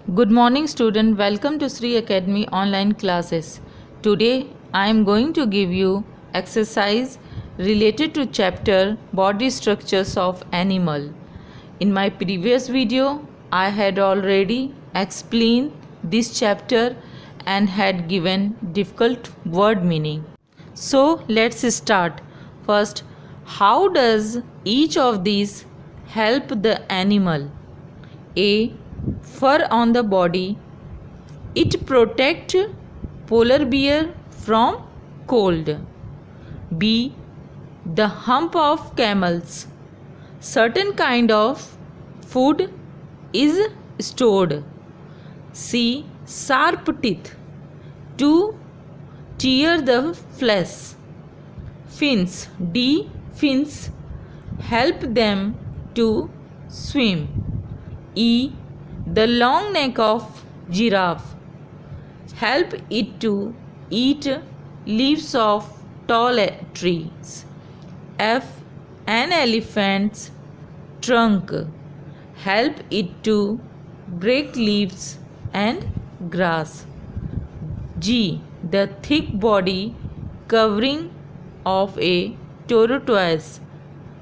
Good morning student, welcome to Sri Academy online classes. Today I am going to give you exercise related to chapter body structures of animal. In my previous video I had already explained this chapter and had given difficult word meaning. So let's start. First, how does each of these help the animal? A. Fur on the body. It protects polar bear from cold. B. The hump of camels. Certain kind of food is stored. C. Sharp teeth to tear the flesh. Fins. D. Fins help them to swim. E. The long neck of giraffe help it to eat leaves of tall trees. F. An elephant's trunk help it to break leaves and grass. G. The thick body covering of a tortoise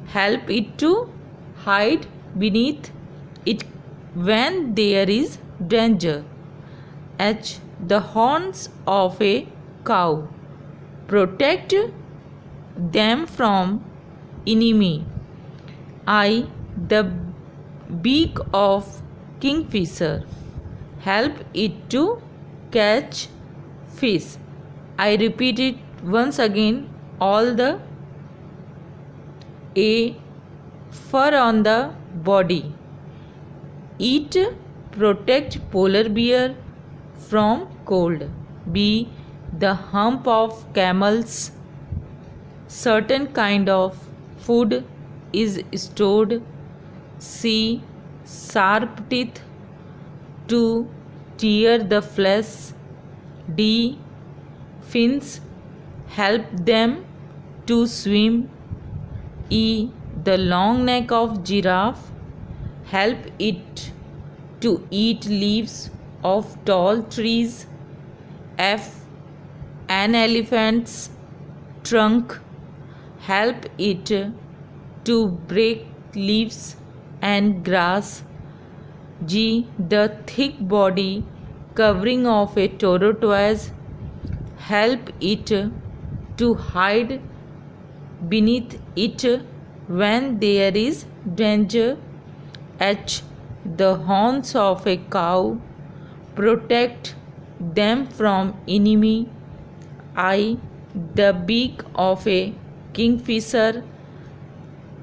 help it to hide beneath it when there is danger. H. The horns of a cow protect them from enemy. I. The beak of kingfisher help it to catch fish. I repeat it once again. All the A. Fur on the body. It protect polar bear from cold. B. The hump of camels. Certain kind of food is stored. C. Sharp teeth to tear the flesh. D. Fins help them to swim. E. The long neck of giraffe help it to eat leaves of tall trees. F. An elephant's trunk help it to break leaves and grass. G. The thick body covering of a tortoise help it to hide beneath it when there is danger. H. The horns of a cow protect them from enemy. I. The beak of a kingfisher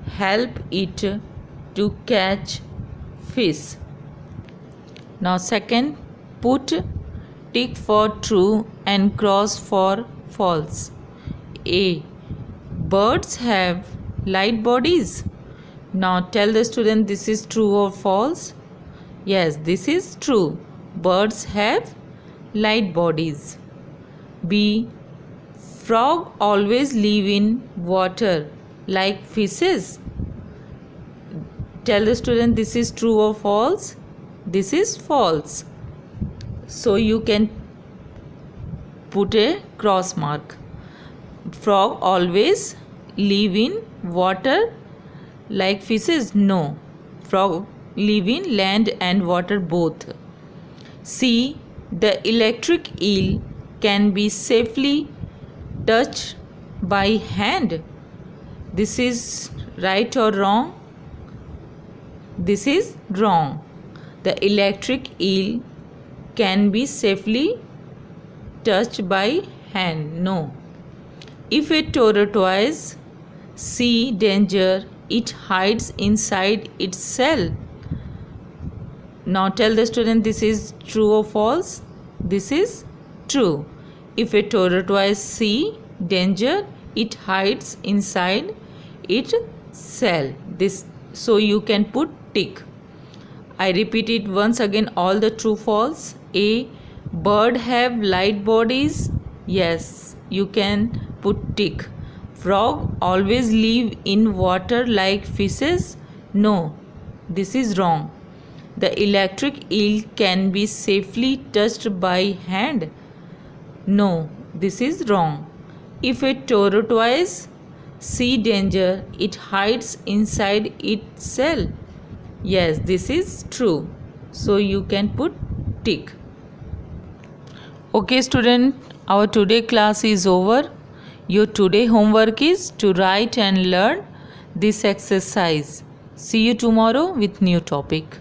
help it to catch fish. Now second, put tick for true and cross for false. A. Birds have light bodies. Now tell the student this is true or false. Yes, this is true. Birds have light bodies. B. Frog always live in water like fishes. Tell the student this is true or false. This is false. So you can put a cross mark. Frog always live in water like fishes? No. Frog live in land and water both. C. The electric eel can be safely touched by hand. This is right or wrong? This is wrong. The electric eel can be safely touched by hand. No. If a tortoise see danger, it hides inside its shell. Now tell the student this is true or false. This is true. If a tortoise see danger, it hides inside its shell. So you can put tick. I repeat it once again, all the true false. A. Bird have light bodies. Yes, you can put tick. Frog always live in water like fishes. No, this is wrong. The electric eel can be safely touched by hand. No, this is wrong. If a tortoise sees danger, it hides inside its shell. Yes, this is true. So you can put tick. Okay student, our today class is over. Your today homework is to write and learn this exercise. See you tomorrow with new topic.